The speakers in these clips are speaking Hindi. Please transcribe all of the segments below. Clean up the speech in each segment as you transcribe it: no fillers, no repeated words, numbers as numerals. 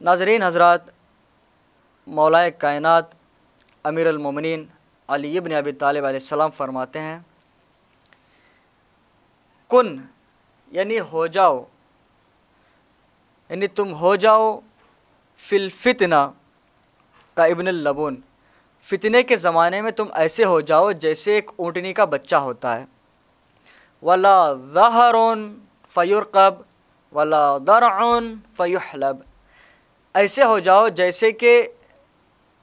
नाज़रीन हज़रात, मौलाए कायनात अमीर अल-मोमिनीन अली इब्न अबी तालिब अलैहिस्सलाम फरमाते हैं, कुन यानी हो जाओ, यानी तुम हो जाओ फिल फितना का इब्न लबून, फितने के ज़माने में तुम ऐसे हो जाओ जैसे एक ऊँटनी का बच्चा होता है। वला ज़हरुन फ़युरक़ब वला दरउन फ़युहलब, ऐसे हो जाओ जैसे कि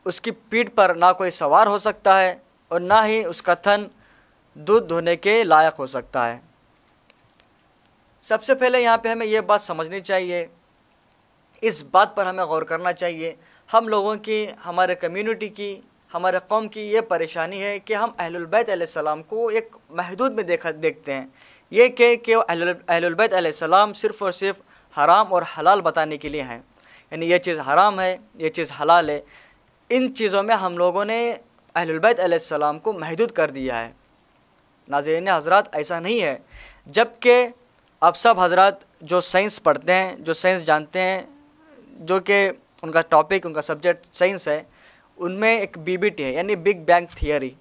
उसकी पीठ पर ना कोई सवार हो सकता है और ना ही उसका थन दूध धोने के लायक हो सकता है। सबसे पहले यहाँ पे हमें ये बात समझनी चाहिए, इस बात पर हमें गौर करना चाहिए। हम लोगों की, हमारे कम्युनिटी की, हमारे कौम की ये परेशानी है कि हम अहलुल बैत अलैहिस्सलाम को एक महदूद में देखते हैं। ये कि अहलुल बैत अलैहिस्सलाम सिर्फ़ और सिर्फ हराम और हलाल बताने के लिए हैं, यानी ये चीज़ हराम है, ये चीज़ हलाल है। इन चीज़ों में हम लोगों ने अहलुल बैत अलैहिस्सलाम को महदूद कर दिया है। नाज़रीन हज़रात, ऐसा नहीं है। जबकि आप सब हज़रात जो साइंस पढ़ते हैं, जो साइंस जानते हैं, जो कि उनका टॉपिक, उनका सब्जेक्ट साइंस है, उनमें एक बीबीटी है यानी बिग बैंग थियरी,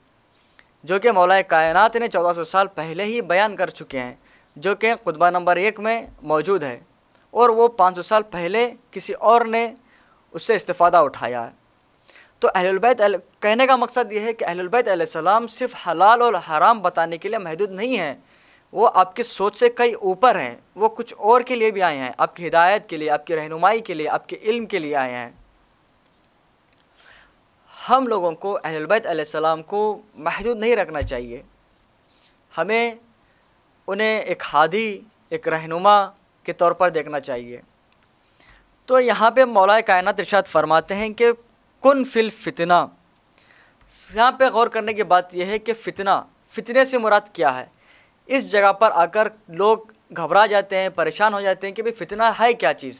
जो कि मौलाए कायनात ने 1400 साल पहले ही बयान कर चुके हैं, जो कि खुतबा नंबर 1 में मौजूद है और वो 500 साल पहले किसी और ने उससे इस्तिफ़ादा उठाया है। तो अहलुल बैत, कहने का मकसद ये है कि अहलुल बैत अलैहिस्सलाम सिर्फ हलाल और हराम बताने के लिए महदूद नहीं है, वो आपकी सोच से कई ऊपर हैं। वो कुछ और के लिए भी आए हैं, आपकी हिदायत के लिए, आपकी रहनुमाई के लिए, आपके इल्म के लिए आए हैं। हम लोगों को अहलुल बैत अलैहिस्सलाम को महदूद नहीं रखना चाहिए। हमें उन्हें एक हादी, एक रहनुमा के तौर पर देखना चाहिए। तो यहाँ पे मौलाए कायनात इरशाद फरमाते हैं कि कुन फिल फितना। यहाँ पे गौर करने की बात यह है कि फितने से मुराद क्या है। इस जगह पर आकर लोग घबरा जाते हैं, परेशान हो जाते हैं कि भाई फितना है क्या चीज़।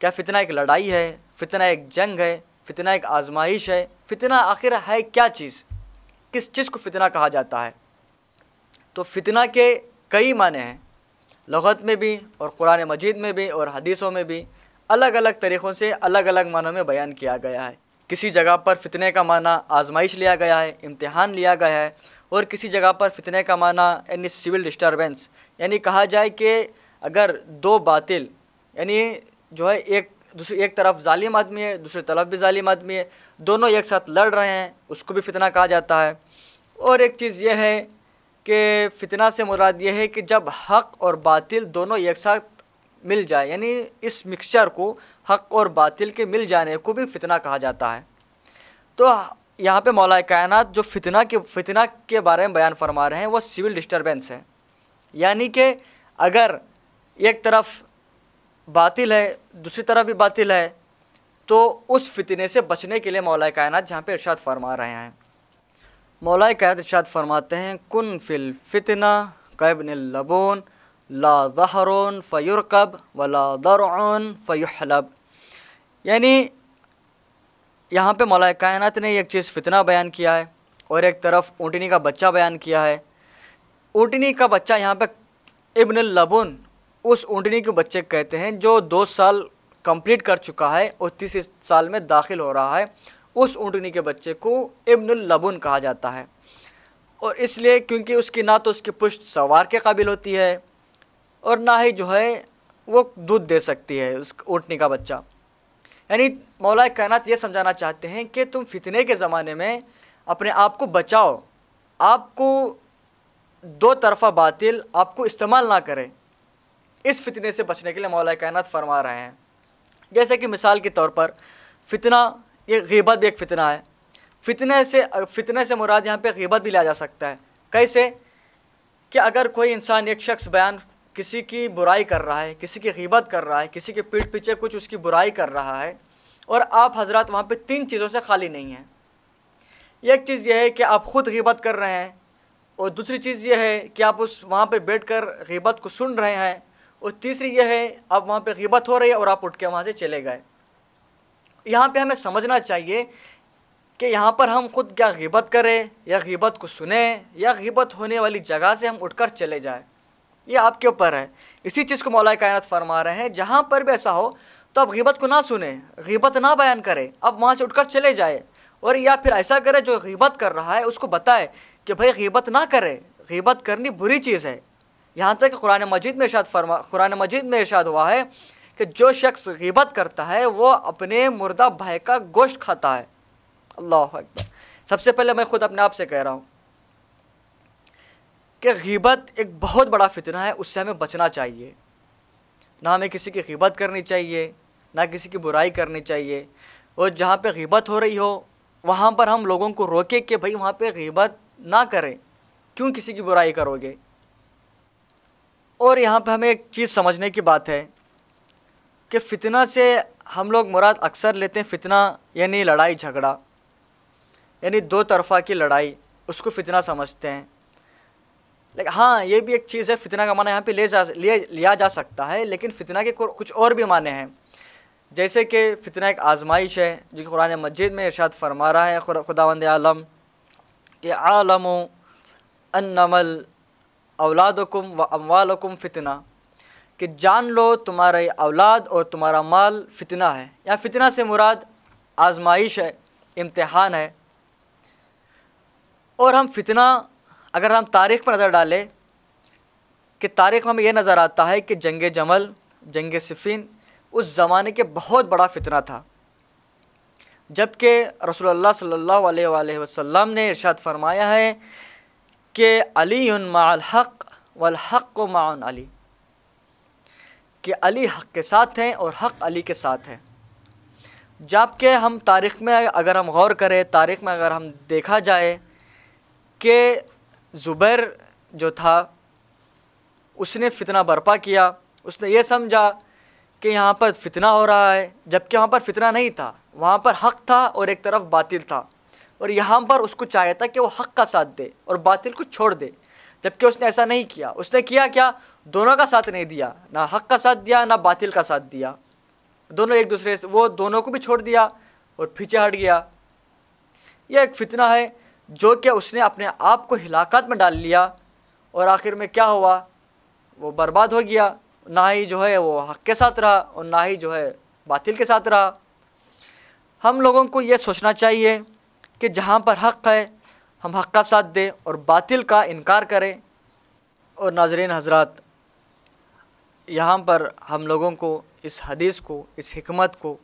क्या फ़ितना एक लड़ाई है, फ़ितना एक जंग है, फ़ितना एक आजमाइश है, फ़ितना आखिर है क्या चीज़, किस चीज़ को फ़ितना कहा जाता है। तो फ़ितना के कई माने हैं, लग़त में भी और कुरान मजीद में भी और हदीसों में भी अलग अलग तरीक़ों से अलग अलग मानों में बयान किया गया है। किसी जगह पर फ़ितने का माना आजमाइश लिया गया है, इम्तिहान लिया गया है, और किसी जगह पर फ़ितने का माना यानी सिविल डिस्टर्बेंस, यानी कहा जाए कि अगर दो बातिल, यानी जो है एक तरफ जालिम आदमी है, दूसरी तरफ भी जालिम आदमी है, दोनों एक साथ लड़ रहे हैं, उसको भी फ़ितना कहा जाता है। और एक चीज़ यह है कि फ़ितना से मुराद ये है कि जब हक़ और बातिल दोनों एक साथ मिल जाए, यानी इस मिक्सचर को, हक़ और बातिल के मिल जाने को भी फ़ितना कहा जाता है। तो यहाँ पे मौलाए कायनात जो फ़ितना के बारे में बयान फरमा रहे हैं वो सिविल डिस्टर्बेंस है, यानी कि अगर एक तरफ बातिल है, दूसरी तरफ भी बातिल है, तो उस फ़ितने से बचने के लिए मौलाए कायनात यहाँ पे इरशाद फरमा रहे हैं। मौलाए कायनात इरशाद फरमाते हैं, कुन फिल फितना कैब्निल लबून ला ज़हरुन फ़युरक़ब वला दरउन फ़युहलब। यानी यहाँ पे मौलाए कायनात ने एक चीज़ फ़ितना बयान किया है और एक तरफ ऊँटनी का बच्चा बयान किया है। ऊँटनी का बच्चा यहाँ पे इब्नुल लबून उस ऊँटनी के बच्चे कहते हैं जो 2 साल कंप्लीट कर चुका है और तीसरे साल में दाखिल हो रहा है, उस ऊँटनी के बच्चे को इब्नुल लबून कहा जाता है। और इसलिए क्योंकि उसकी ना तो उसकी पुश्त सवार के काबिल होती है और ना ही जो है वो दूध दे सकती है उस ऊँटनी का बच्चा। यानी मौला कायनात ये समझाना चाहते हैं कि तुम फितने के ज़माने में अपने आप को बचाओ, आपको दो तरफ़ा बातिल आपको इस्तेमाल ना करें। इस फितने से बचने के लिए मौला कायनात फरमा रहे हैं। जैसे कि मिसाल के तौर पर फितना, ये गीबत भी एक फ़ितना है। फितने से मुराद यहाँ पे गीबत भी लिया जा सकता है। कैसे कि अगर कोई इंसान, एक शख्स बयान किसी की बुराई कर रहा है, किसी की गीबत कर रहा है, किसी के पीठ पीछे कुछ उसकी बुराई कर रहा है और आप हजरात वहाँ पे 3 चीज़ों से खाली नहीं हैं। एक चीज़ यह है कि आप ख़ुद गीबत कर रहे हैं, और दूसरी चीज़ यह है कि आप उस वहाँ पे बैठकर गीबत को सुन रहे हैं, और तीसरी यह है आप वहाँ पे गीबत हो रही है और आप उठ के वहाँ से चले गए। यहाँ पे हमें समझना चाहिए कि यहाँ पर हम खुद क्या गीबत करें या गीबत को सुने या गीबत होने वाली जगह से हम उठकर चले जाएं, ये आपके ऊपर है। इसी चीज़ को मौला कायनात फरमा रहे हैं, जहाँ पर भी ऐसा हो तो आप गीबत को ना सुने, गीबत ना बयान करें, आप वहाँ से उठकर चले जाए। और या फिर ऐसा करे जो गीबत कर रहा है उसको बताए कि भाई गीबत ना करे, गीबत करनी बुरी चीज़ है। यहाँ तक कि कुरान मजीद में इरशाद हुआ है कि जो शख्स गीबत करता है वो अपने मुर्दा भाई का गोश्त खाता है। अल्लाह अकबर। सबसे पहले मैं खुद अपने आप से कह रहा हूँ कि गीबत एक बहुत बड़ा फितना है, उससे हमें बचना चाहिए। ना हमें किसी की गीबत करनी चाहिए, ना किसी की बुराई करनी चाहिए। और जहाँ पे गीबत हो रही हो वहाँ पर हम लोगों को रोके कि भाई वहाँ पे गीबत ना करें, क्यों किसी की बुराई करोगे। और यहाँ पे हमें एक चीज़ समझने की बात है कि फ़ितना से हम लोग मुराद अक्सर लेते हैं फ़ितना यानी लड़ाई झगड़ा, यानी दो तरफ़ा की लड़ाई, उसको फ़ितना समझते हैं। लेकिन हाँ, ये भी एक चीज़ है, फ़ितना का माना यहाँ पे लिया जा सकता है, लेकिन फ़ितना के कुछ और भी माने हैं। जैसे कि फ़ितना एक आज़माइश है, जो कुरान मजीद में इरशाद फरमा रहा है खुदावंद आलम कि आलमु अन्नमल औलादुकुम व अम्वालुकुम फ़ितना, कि जान लो तुम्हारे औलाद और तुम्हारा माल फ़ितना है। या फ़ितना से मुराद आज़माइश है, इम्तिहान है। और हम फ़ितना, अगर हम तारीख़ पर नज़र डालें कि तारीख़ में हमें यह नज़र आता है कि जंग जमल, जंग सिफ़ीन उस ज़माने के बहुत बड़ा फ़ितना था, जबकि रसूलुल्लाह सल्लल्लाहु अलैहि वसल्लम ने इरशाद फरमाया है कि अलीयुन मअल हक़ वल हक़्क़ु मअन अली, कि अली हक़ के साथ हैं और हक़ अली के साथ है। जबकि हम तारीख़ में अगर हम गौर करें, तारीख़ में अगर हम देखा जाए कि ज़ुबैर जो था उसने फ़ितना बर्पा किया, उसने ये समझा कि यहाँ पर फ़ितना हो रहा है, जबकि वहाँ पर फ़ितना नहीं था, वहाँ पर हक़ था और एक तरफ बातिल था। और यहाँ पर उसको चाहिए था कि वो हक़ का साथ दे और बातिल को छोड़ दे, जबकि उसने ऐसा नहीं किया। उसने किया क्या? दोनों का साथ नहीं दिया, ना हक़ का साथ दिया ना बातिल का साथ दिया, दोनों एक दूसरे से, वो दोनों को भी छोड़ दिया और पीछे हट गया। यह एक फ़ितना है जो कि उसने अपने आप को हिलाकत में डाल लिया और आखिर में क्या हुआ, वो बर्बाद हो गया। ना ही जो है वो हक़ के साथ रहा और ना ही जो है बातिल के साथ रहा। हम लोगों को ये सोचना चाहिए कि जहाँ पर हक़ है हम हक़ का साथ दें और बातिल का इनकार करें। और नाज़रीन हज़रात, यहाँ पर हम लोगों को इस हदीस को, इस हिकमत को,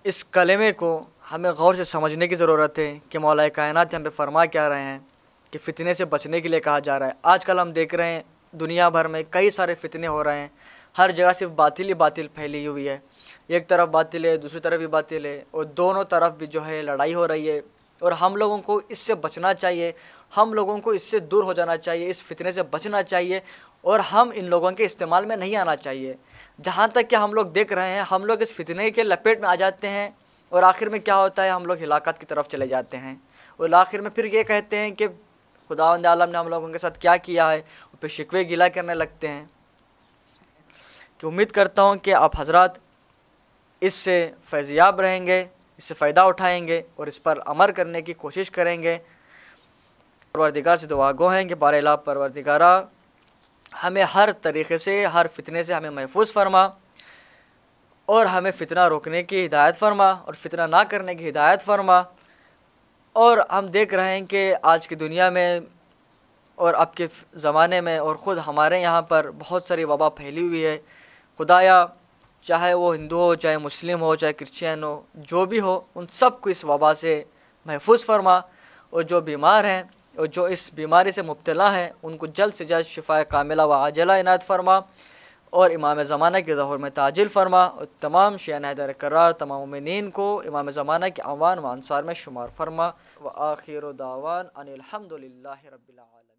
इस कलमे को हमें गौर से समझने की ज़रूरत है कि मौला कायनात यहाँ पे फरमा क्या रहे हैं कि फ़ितने से बचने के लिए कहा जा रहा है। आजकल हम देख रहे हैं दुनिया भर में कई सारे फ़ितने हो रहे हैं, हर जगह सिर्फ बातिल ही बातिल फैली हुई है। एक तरफ बातिल है, दूसरी तरफ भी बातिल है, और दोनों तरफ भी जो है लड़ाई हो रही है। और हम लोगों को इससे बचना चाहिए, हम लोगों को इससे दूर हो जाना चाहिए, इस फ़ितने से बचना चाहिए और हम इन लोगों के इस्तेमाल में नहीं आना चाहिए। जहाँ तक कि हम लोग देख रहे हैं, हम लोग इस फ़ितने के लपेट में आ जाते हैं और आखिर में क्या होता है, हम लोग हिलाकत की तरफ चले जाते हैं और आखिर में फिर ये कहते हैं कि खुदावंद आलम ने हम लोगों के साथ क्या किया है, और फिर शिकवे गिला करने लगते हैं। कि उम्मीद करता हूँ कि आप हजरात इससे फैज़याब रहेंगे, इससे फ़ायदा उठाएंगे और इस पर अमल करने की कोशिश करेंगे। परवरदिगार से दुआ गो हैं कि बारे इलाह परवरदिगारा हमें हर तरीक़े से, हर फितने से हमें महफूज फरमा और हमें फ़ितना रोकने की हिदायत फरमा और फ़ितना ना करने की हिदायत फरमा। और हम देख रहे हैं कि आज की दुनिया में और अब के ज़माने में और ख़ुद हमारे यहाँ पर बहुत सारी वबा फैली हुई है। खुदाया चाहे वो हिंदू हो, चाहे मुस्लिम हो, चाहे क्रिश्चियन हो, जो भी हो, उन सब को इस वबा से महफूज फरमा। और जो बीमार हैं और जो इस बीमारी से मुब्तला हैं उनको जल्द से जल्द शिफा कामिला व आजिला इनायत फरमा और इमाम ज़माना के ज़हूर में ताजिल फरमा और तमाम शियान हैदर करार तमाम मोमिनीन को इमाम ज़माना के अवान व अंसार में शुमार फरमा। व आखिर दावान अनिल हम्दुलिल्लाहि रब्बिल आलमीन।